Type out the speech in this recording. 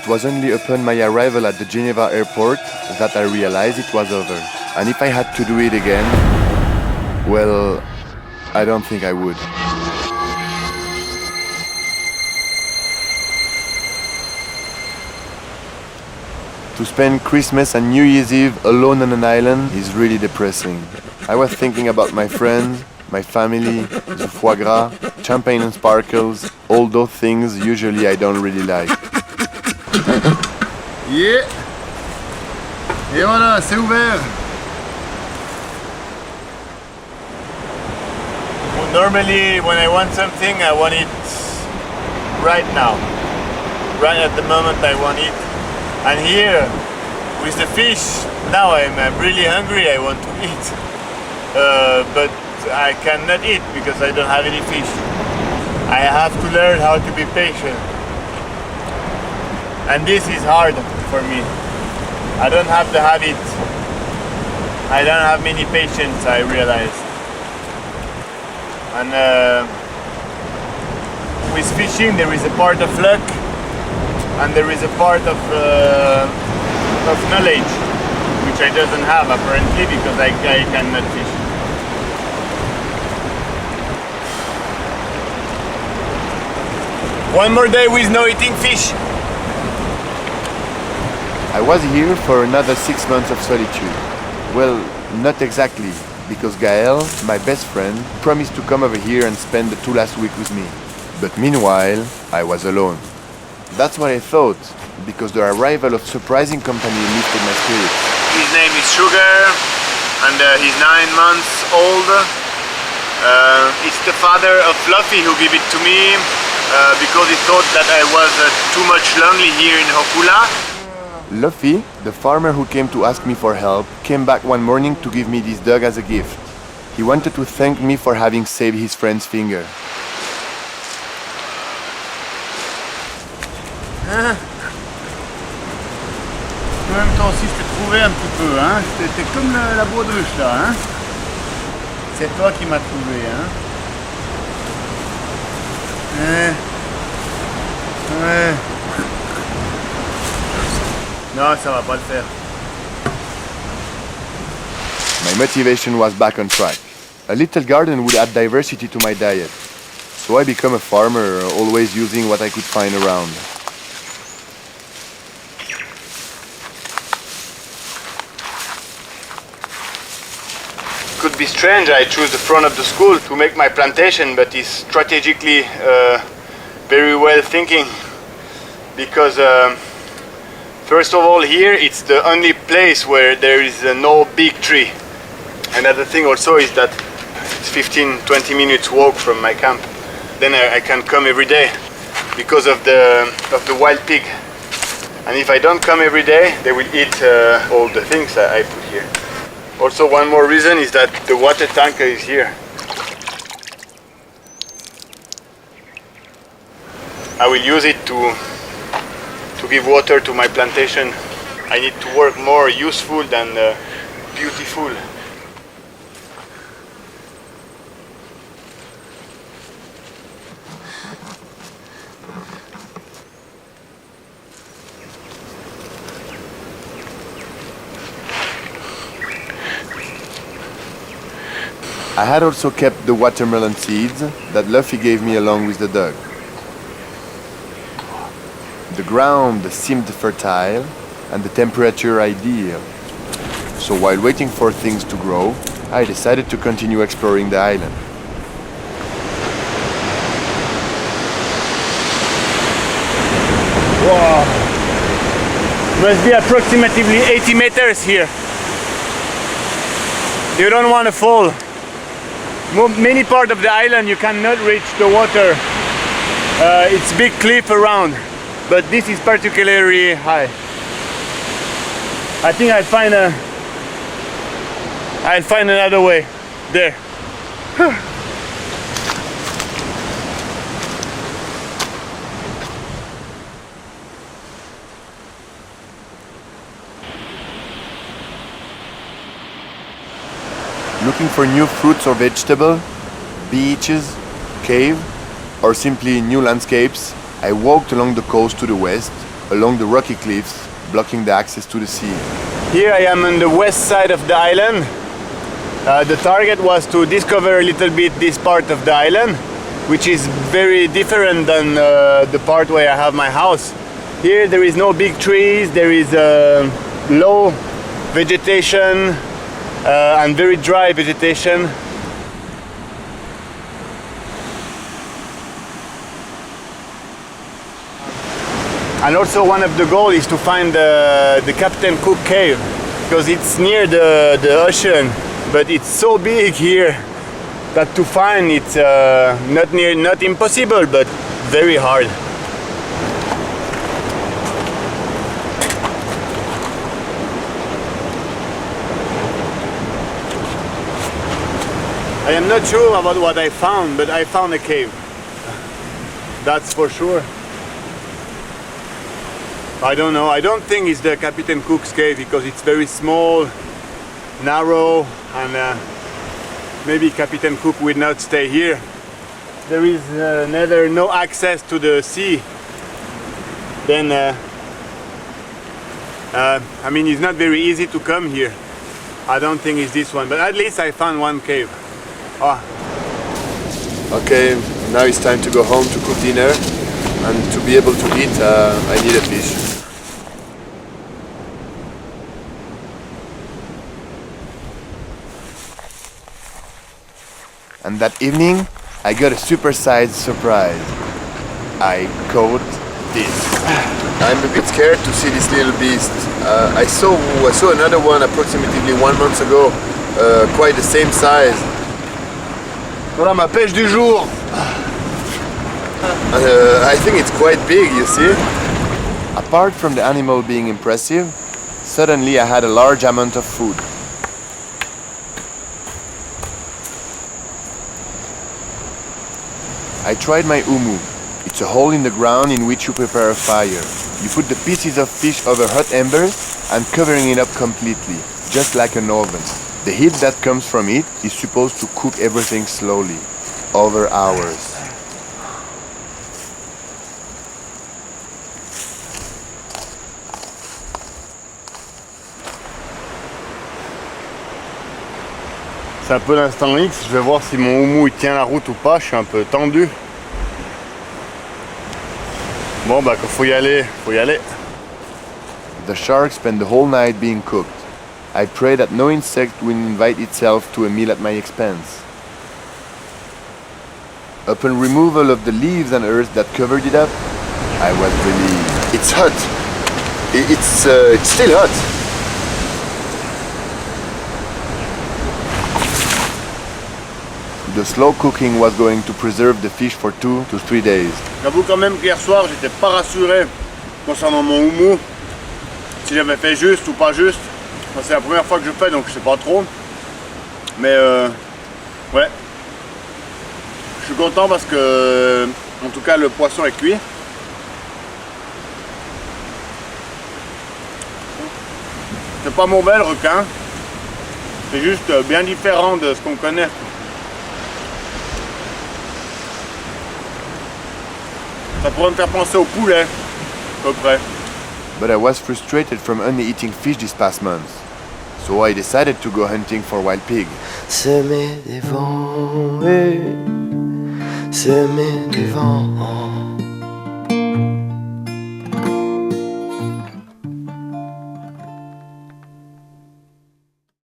It was only upon my arrival at the Geneva airport that I realized it was over. And if I had to do it again, well, I don't think I would. To spend Christmas and New Year's Eve alone on an island is really depressing. I was thinking about my friends, my family, the foie gras, champagne and sparkles, all those things usually I don't really like. Yeah. Et voilà, c'est ouvert. Normally, when I want something, I want it right now. Right at the moment I want it. And here, with the fish, now I'm really hungry, I want to eat. But I cannot eat because I don't have any fish. I have to learn how to be patient. And this is hard for me. I don't have the habit. I don't have many patience, I realize. And with fishing there is a part of luck and there is a part of knowledge, which I doesn't have apparently because I cannot fish. One more day with no eating fish. I was here for another 6 months of solitude. Well, not exactly, because Gaël, my best friend, promised to come over here and spend the 2 last weeks with me. But meanwhile, I was alone. That's what I thought, because the arrival of surprising company lifted my spirits. His name is Sugar, and he's 9 months old. It's the father of Lofi who gave it to me, because he thought that I was too much lonely here in Hokula. Lofi, the farmer who came to ask me for help, came back one morning to give me this dog as a gift. He wanted to thank me for having saved his friend's finger. En même temps aussi, je t'ai trouvé un petit peu, hein. T'es comme la baudruche là, hein. C'est toi qui m'as trouvé, hein. Ouais. Non, ça va pas le faire. My motivation was back on track. A little garden would add diversity to my diet. So I became a farmer, always using what I could find around. Could be strange, I choose the front of the school to make my plantation, but it's strategically very well thinking, because first of all here it's the only place where there is no big tree. Another thing also is that it's 15-20 minutes walk from my camp. Then I can come every day because of the wild pig. And if I don't come every day, they will eat all the things that I put here. Also, one more reason is that the water tanker is here. I will use it to give water to my plantation. I need to work more useful than beautiful. I had also kept the watermelon seeds that Lofi gave me along with the dog. The ground seemed fertile and the temperature ideal. So while waiting for things to grow, I decided to continue exploring the island. Wow! Must be approximately 80 meters here. You don't want to fall. Many parts of the island you cannot reach the water. It's big cliff around, but this is particularly high. I think I'll find another way there. Looking for new fruits or vegetables, beaches, cave, or simply new landscapes, I walked along the coast to the west, along the rocky cliffs, blocking the access to the sea. Here I am on the west side of the island. The target was to discover a little bit this part of the island, which is very different than the part where I have my house. Here there is no big trees, there is low vegetation and very dry vegetation. And also one of the goals is to find the Captain Cook cave, because it's near the ocean, but it's so big here that to find it's not impossible, but very hard. I am not sure about what I found, but I found a cave. That's for sure. I don't know, I don't think it's the Captain Cook's cave because it's very small, narrow, and maybe Captain Cook will not stay here. There is neither no access to the sea. Then, I mean, it's not very easy to come here. I don't think it's this one, but at least I found one cave. Ah. Okay, now it's time to go home to cook dinner, and to be able to eat, I need a fish. And that evening, I got a supersized surprise. I caught this. I'm a bit scared to see this little beast. I saw another one approximately 1 month ago, quite the same size. Voilà ma pêche du jour. I think it's quite big, you see? Apart from the animal being impressive, suddenly I had a large amount of food. I tried my umu. It's a hole in the ground in which you prepare a fire. You put the pieces of fish over hot embers and covering it up completely, just like an oven. The heat that comes from it is supposed to cook everything slowly, over hours. C'est un peu l'instant X, je vais voir si mon houmou il tient la route ou pas, je suis un peu tendu. Bon bah quand faut y aller, faut y aller. The shark spent the whole night being cooked. I pray that no insect will invite itself to a meal at my expense. Upon removal of the leaves and earth that covered it up, I was relieved. It's hot. It's still hot. The slow cooking was going to preserve the fish for 2 to 3 days. J'avoue quand même qu'hier soir j'étais pas rassuré concernant mon houmou, si j'avais fait juste ou pas juste. Enfin, c'est la première fois que je fais donc je sais pas trop. Mais ouais. Je suis content parce que en tout cas le poisson est cuit. C'est pas mauvais le requin. C'est juste bien différent de ce qu'on connaît. Ça pourrait me faire penser au poulet, à peu près. But I was frustrated from only eating fish this past month. So I decided to go hunting for wild pig. Semer des vents, oui, semer des vents.